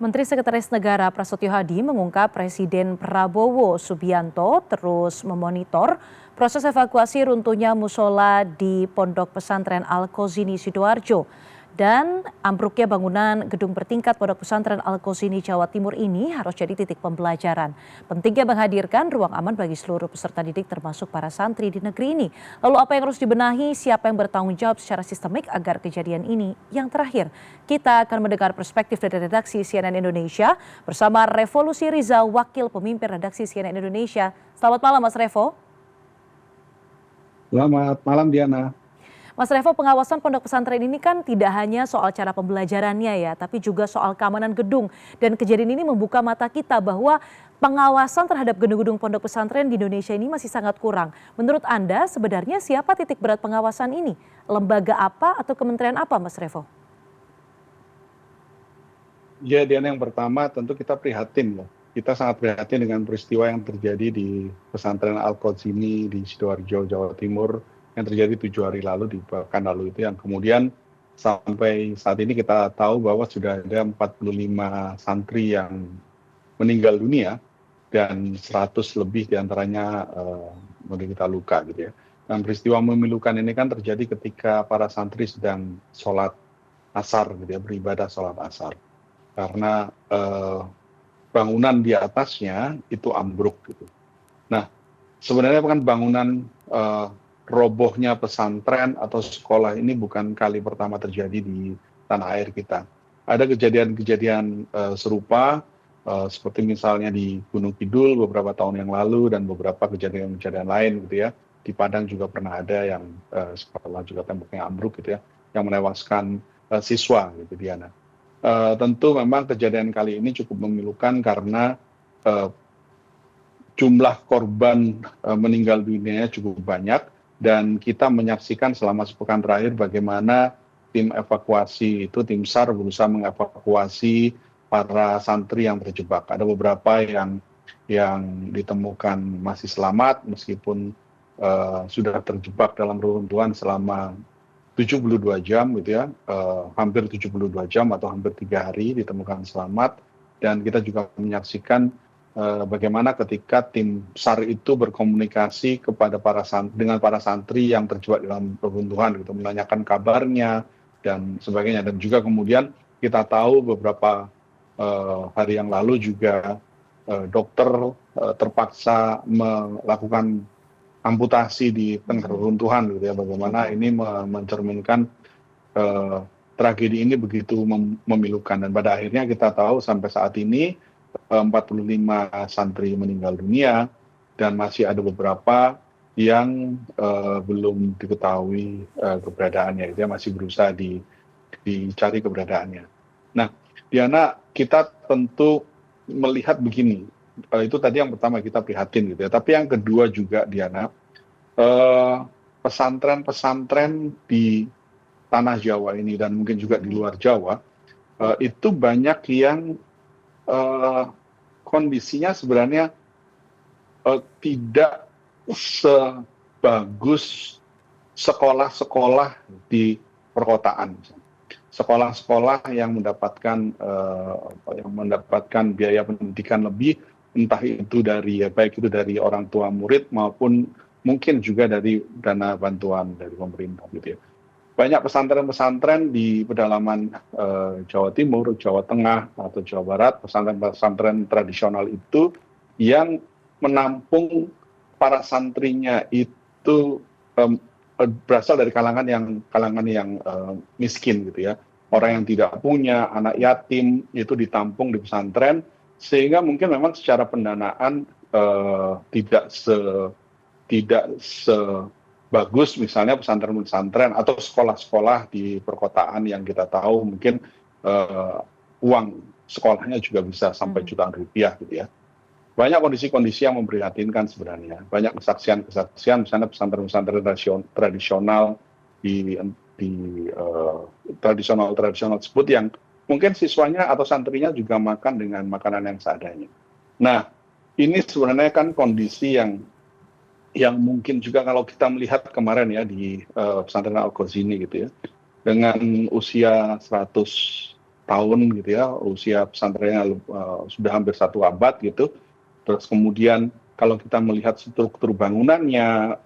Menteri Sekretaris Negara Prasetyo Hadi mengungkap Presiden Prabowo Subianto terus memonitor proses evakuasi runtuhnya musola di Pondok Pesantren Al-Qazini Sidoarjo. Dan ambruknya bangunan gedung bertingkat Pondok Pesantren Al-Qazini Jawa Timur ini harus jadi titik pembelajaran. Pentingnya menghadirkan ruang aman bagi seluruh peserta didik termasuk para santri di negeri ini. Lalu apa yang harus dibenahi, siapa yang bertanggung jawab secara sistemik agar kejadian ini yang terakhir? Kita akan mendengar perspektif dari redaksi CNN Indonesia bersama Revolusi Rizal, Wakil Pemimpin Redaksi CNN Indonesia. Selamat malam Mas Revo. Selamat malam Diana. Mas Revo, pengawasan pondok pesantren ini kan tidak hanya soal cara pembelajarannya ya, tapi juga soal keamanan gedung. Dan kejadian ini membuka mata kita bahwa pengawasan terhadap gedung-gedung pondok pesantren di Indonesia ini masih sangat kurang. Menurut Anda sebenarnya siapa titik berat pengawasan ini? Lembaga apa atau kementerian apa Mas Revo? Ya Diana, yang pertama tentu kita prihatin ya. Kita sangat prihatin dengan peristiwa yang terjadi di pesantren Al-Qazini di Sidoarjo, Jawa Timur yang terjadi 7 hari lalu di pekan lalu itu, yang kemudian sampai saat ini kita tahu bahwa sudah ada 45 santri yang meninggal dunia dan 100 lebih diantaranya menderita luka gitu ya. Dan peristiwa memilukan ini kan terjadi ketika para santri sedang sholat asar gitu ya, beribadah sholat asar. Karena bangunan di atasnya itu ambruk gitu. Nah, sebenarnya kan bangunan robohnya pesantren atau sekolah ini bukan kali pertama terjadi di tanah air kita. Ada kejadian-kejadian serupa seperti misalnya di Gunung Kidul beberapa tahun yang lalu dan beberapa kejadian-kejadian lain gitu ya. Di Padang juga pernah ada yang sekolah juga temboknya ambruk gitu ya, yang menewaskan siswa gitu Diana. Tentu memang kejadian kali ini cukup memilukan karena jumlah korban meninggal dunianya cukup banyak, dan kita menyaksikan selama sepekan terakhir bagaimana tim evakuasi itu, tim SAR berusaha mengevakuasi para santri yang terjebak. Ada beberapa yang ditemukan masih selamat meskipun sudah terjebak dalam reruntuhan selama 72 jam gitu ya, hampir 72 jam atau hampir 3 hari ditemukan selamat. Dan kita juga menyaksikan bagaimana ketika tim SAR itu berkomunikasi dengan para santri yang terjebak dalam reruntuhan gitu, menanyakan kabarnya dan sebagainya. Dan juga kemudian kita tahu beberapa hari yang lalu juga dokter terpaksa melakukan amputasi di tengah reruntuhan gitu ya, bagaimana ini mencerminkan tragedi ini begitu memilukan. Dan pada akhirnya kita tahu sampai saat ini 45 santri meninggal dunia dan masih ada beberapa yang belum diketahui keberadaannya, itu masih berusaha dicari keberadaannya. Nah, Diana, kita tentu melihat begini, itu tadi yang pertama kita prihatin gitu ya. Tapi yang kedua juga Diana, pesantren-pesantren di tanah Jawa ini dan mungkin juga di luar Jawa itu banyak yang kondisinya sebenarnya tidak sebagus sekolah-sekolah di perkotaan. Sekolah-sekolah yang mendapatkan biaya pendidikan lebih, entah itu baik itu dari orang tua murid maupun mungkin juga dari dana bantuan dari pemerintah gitu ya. Banyak pesantren-pesantren di pedalaman Jawa Timur, Jawa Tengah, atau Jawa Barat, pesantren-pesantren tradisional itu yang menampung para santrinya itu berasal dari kalangan yang miskin gitu ya. Orang yang tidak punya, anak yatim itu ditampung di pesantren, sehingga mungkin memang secara pendanaan tidak sebagus misalnya pesantren-pesantren atau sekolah-sekolah di perkotaan yang kita tahu mungkin uang sekolahnya juga bisa sampai jutaan rupiah gitu ya. Banyak kondisi-kondisi yang memprihatinkan sebenarnya. Banyak kesaksian-kesaksian misalnya pesantren-pesantren tradisional di tradisional tersebut yang mungkin siswanya atau santrinya juga makan dengan makanan yang seadanya. Nah, ini sebenarnya kan kondisi yang mungkin juga kalau kita melihat kemarin ya di pesantren Al-Qazini gitu ya, dengan usia 100 tahun gitu ya, usia pesantrennya sudah hampir 1 abad gitu. Terus kemudian kalau kita melihat struktur bangunannya,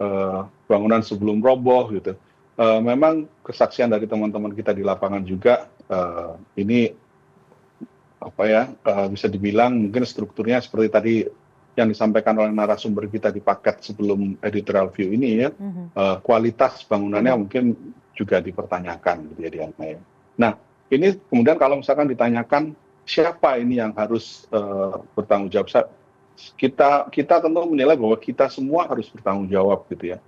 bangunan sebelum roboh gitu, memang kesaksian dari teman-teman kita di lapangan juga, ini apa ya, bisa dibilang mungkin strukturnya seperti tadi yang disampaikan oleh narasumber kita di paket sebelum editorial view ini ya, kualitas bangunannya mungkin juga dipertanyakan gitu ya Diana ya. Nah, ini kemudian kalau misalkan ditanyakan siapa ini yang harus bertanggung jawab, kita tentu menilai bahwa kita semua harus bertanggung jawab gitu ya,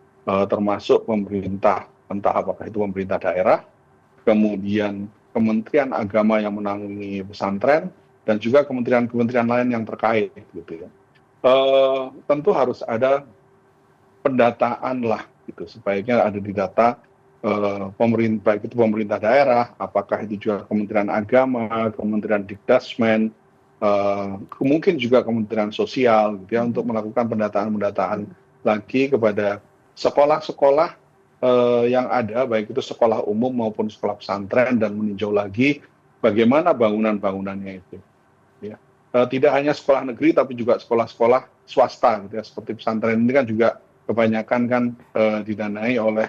termasuk pemerintah, entah apakah itu pemerintah daerah, kemudian Kementerian Agama yang menangani pesantren, dan juga kementerian-kementerian lain yang terkait gitu ya. Tentu harus ada pendataan lah gitu, sebaiknya ada di data pemerintah, baik itu pemerintah daerah, apakah itu juga Kementerian Agama, Kementerian Dikdasmen, mungkin juga Kementerian Sosial gitu ya, untuk melakukan pendataan-pendataan lagi kepada sekolah-sekolah yang ada, baik itu sekolah umum maupun sekolah pesantren, dan meninjau lagi bagaimana bangunan-bangunannya itu. Ya. Tidak hanya sekolah negeri, tapi juga sekolah-sekolah swasta, gitu ya. Seperti pesantren ini kan juga kebanyakan kan didanai oleh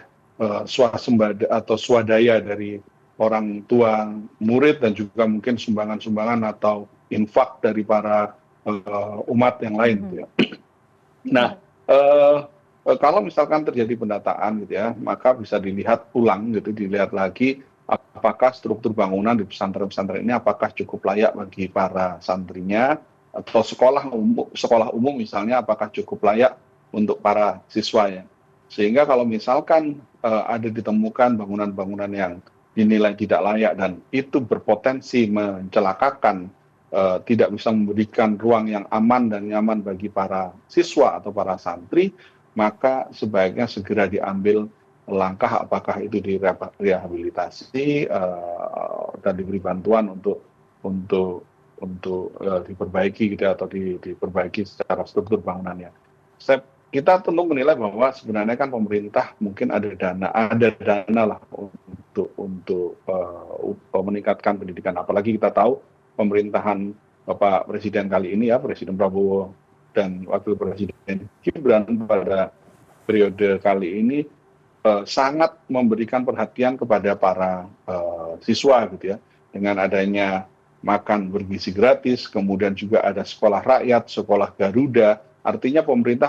swasembada atau swadaya dari orang tua murid, dan juga mungkin sumbangan-sumbangan atau infak dari para umat yang lain, gitu ya. Nah, kalau misalkan terjadi pendataan gitu ya, maka bisa dilihat ulang gitu, dilihat lagi apakah struktur bangunan di pesantren-pesantren ini apakah cukup layak bagi para santrinya, atau sekolah umum misalnya apakah cukup layak untuk para siswanya. Sehingga kalau misalkan ada ditemukan bangunan-bangunan yang dinilai tidak layak dan itu berpotensi mencelakakan, tidak bisa memberikan ruang yang aman dan nyaman bagi para siswa atau para santri, maka sebaiknya segera diambil langkah, apakah itu direhabilitasi dan diberi bantuan untuk diperbaiki gitu, atau diperbaiki secara struktur bangunannya. Kita tentu menilai bahwa sebenarnya kan pemerintah mungkin ada dana lah untuk meningkatkan pendidikan. Apalagi kita tahu pemerintahan Bapak Presiden kali ini ya, Presiden Prabowo dan Wakil Presiden Gibran pada periode kali ini sangat memberikan perhatian kepada para siswa gitu ya, dengan adanya makan bergizi gratis, kemudian juga ada sekolah rakyat, sekolah Garuda. Artinya pemerintah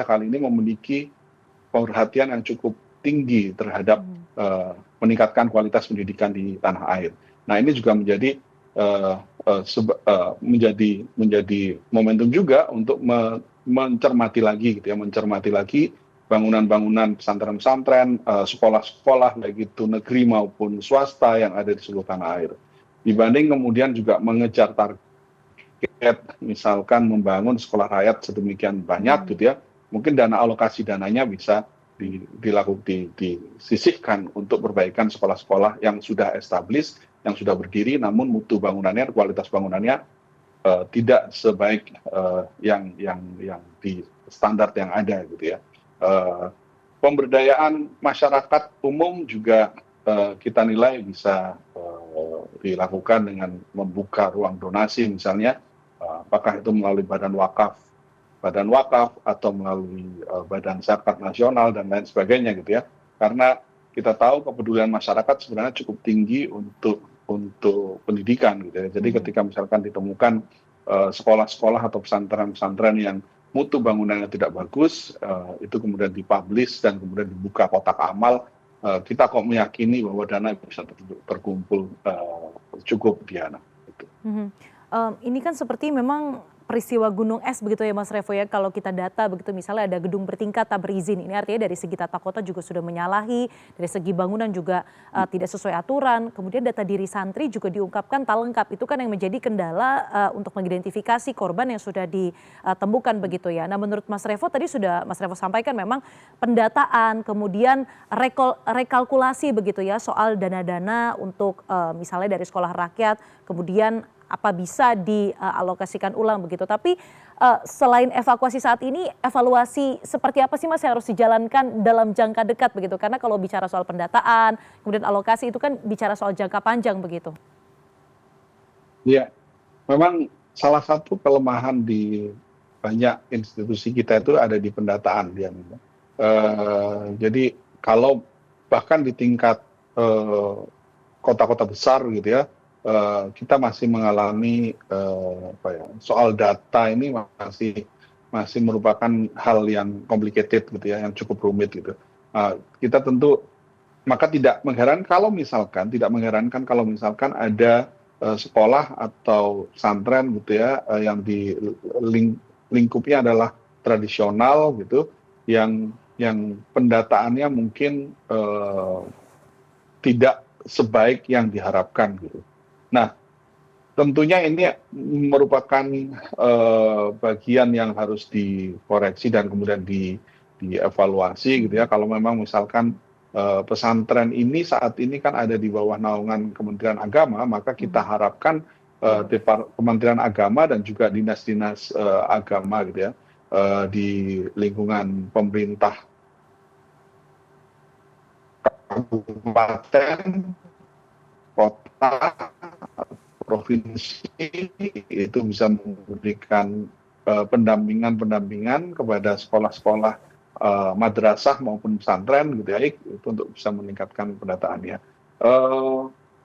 kali ini memiliki perhatian yang cukup tinggi terhadap meningkatkan kualitas pendidikan di tanah air. Nah, ini juga menjadi momentum juga untuk mencermati lagi bangunan-bangunan pesantren-pesantren, sekolah-sekolah baik itu negeri maupun swasta yang ada di seluruh tanah air. Dibanding kemudian juga mengejar target, misalkan membangun sekolah rakyat sedemikian banyak gitu ya, mungkin alokasi dananya bisa disisihkan untuk perbaikan sekolah-sekolah yang sudah established, yang sudah berdiri, namun mutu bangunannya, kualitas bangunannya tidak sebaik yang di standar yang ada gitu ya. Pemberdayaan masyarakat umum juga kita nilai bisa dilakukan dengan membuka ruang donasi misalnya, apakah itu melalui badan wakaf atau melalui badan zakat nasional dan lain sebagainya gitu ya. Karena kita tahu kepedulian masyarakat sebenarnya cukup tinggi untuk pendidikan gitu ya. Jadi ketika misalkan ditemukan sekolah-sekolah atau pesantren-pesantren yang mutu bangunannya tidak bagus, itu kemudian dipublish dan kemudian dibuka kotak amal, kita kok meyakini bahwa dana bisa terkumpul cukup, Diana. Gitu. Ini kan seperti memang peristiwa gunung es begitu ya Mas Revo ya, kalau kita data begitu misalnya ada gedung bertingkat tak berizin, ini artinya dari segi tata kota juga sudah menyalahi, dari segi bangunan juga tidak sesuai aturan, kemudian data diri santri juga diungkapkan tak lengkap, itu kan yang menjadi kendala untuk mengidentifikasi korban yang sudah ditemukan begitu ya. Nah, menurut Mas Revo tadi sudah Mas Revo sampaikan memang pendataan, kemudian rekalkulasi begitu ya soal dana-dana untuk misalnya dari sekolah rakyat, kemudian apa bisa dialokasikan ulang begitu. Tapi selain evakuasi saat ini, evaluasi seperti apa sih Mas yang harus dijalankan dalam jangka dekat begitu? Karena kalau bicara soal pendataan, kemudian alokasi itu kan bicara soal jangka panjang begitu. Ya, memang salah satu kelemahan di banyak institusi kita itu ada di pendataan dia. Jadi kalau bahkan di tingkat eh, kota-kota besar gitu ya, kita masih mengalami apa ya, soal data ini masih masih merupakan hal yang complicated gitu ya, yang cukup rumit gitu. Kita tentu maka tidak mengherankan kalau misalkan ada sekolah atau pesantren gitu ya, yang di lingkupnya adalah tradisional gitu, yang pendataannya mungkin tidak sebaik yang diharapkan gitu. Nah, tentunya ini merupakan bagian yang harus dikoreksi dan kemudian dievaluasi gitu ya. Kalau memang misalkan pesantren ini saat ini kan ada di bawah naungan Kementerian Agama, maka kita harapkan Kementerian Agama dan juga dinas-dinas agama gitu ya, di lingkungan pemerintah kabupaten, kota, provinsi itu bisa memberikan pendampingan kepada sekolah-sekolah madrasah maupun pesantren gitu ya, itu untuk bisa meningkatkan pendataannya.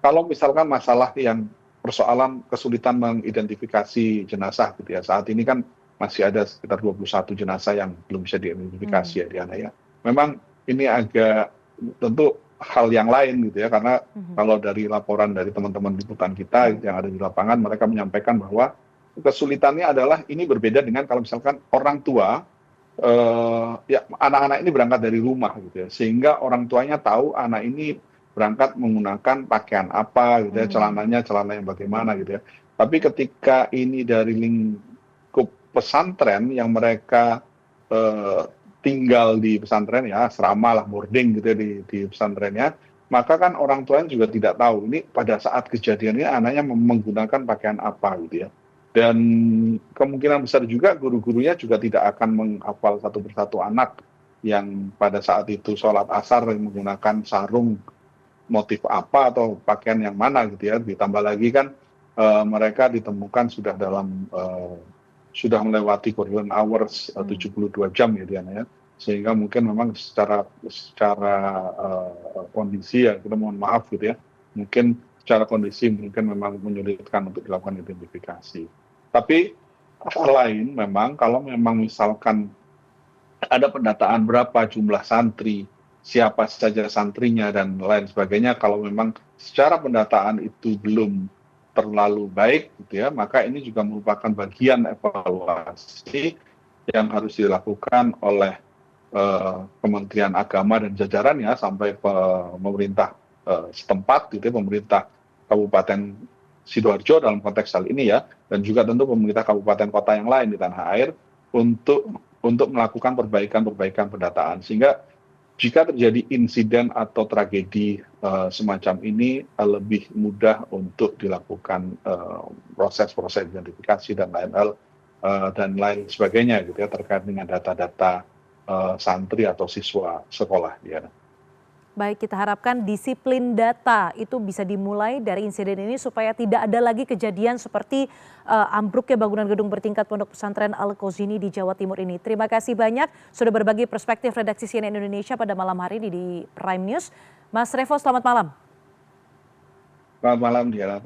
Kalau misalkan masalah yang persoalan kesulitan mengidentifikasi jenazah gitu ya, saat ini kan masih ada sekitar 21 jenazah yang belum bisa diidentifikasi ya Diana ya. Memang ini agak tentu hal yang lain gitu ya, karena kalau dari laporan dari teman-teman liputan kita yang ada di lapangan, mereka menyampaikan bahwa kesulitannya adalah ini berbeda dengan kalau misalkan orang tua, ya anak-anak ini berangkat dari rumah gitu ya, sehingga orang tuanya tahu anak ini berangkat menggunakan pakaian apa gitu ya, celananya celana yang bagaimana gitu ya. Tapi ketika ini dari lingkup pesantren yang mereka tinggal di pesantren ya, asrama lah, boarding gitu ya di pesantrennya, maka kan orang tuanya juga tidak tahu ini pada saat kejadiannya anaknya menggunakan pakaian apa gitu ya. Dan kemungkinan besar juga guru-gurunya juga tidak akan menghafal satu persatu anak yang pada saat itu sholat asar menggunakan sarung motif apa atau pakaian yang mana gitu ya. Ditambah lagi kan mereka ditemukan sudah sudah melewati golden hours 72 jam ya Diana ya, sehingga mungkin memang secara kondisi ya, kita mohon maaf gitu ya, mungkin secara kondisi mungkin memang menyulitkan untuk dilakukan identifikasi. Tapi hal lain memang kalau memang misalkan ada pendataan berapa jumlah santri, siapa saja santrinya dan lain sebagainya, kalau memang secara pendataan itu belum terlalu baik gitu ya, maka ini juga merupakan bagian evaluasi yang harus dilakukan oleh Kementerian Agama dan jajarannya sampai pemerintah setempat gitu ya, pemerintah Kabupaten Sidoarjo dalam konteks hal ini ya, dan juga tentu pemerintah kabupaten kota yang lain di tanah air untuk melakukan perbaikan pendataan, sehingga jika terjadi insiden atau tragedi semacam ini lebih mudah untuk dilakukan proses-proses identifikasi dan lain hal dan lain sebagainya gitu ya, terkait dengan data-data santri atau siswa sekolah ya. Baik, kita harapkan disiplin data itu bisa dimulai dari insiden ini supaya tidak ada lagi kejadian seperti ambruknya bangunan gedung bertingkat Pondok Pesantren Al-Qausini di Jawa Timur ini. Terima kasih banyak sudah berbagi perspektif redaksi CNN Indonesia pada malam hari ini di Prime News. Mas Revo, selamat malam. Selamat malam Diana.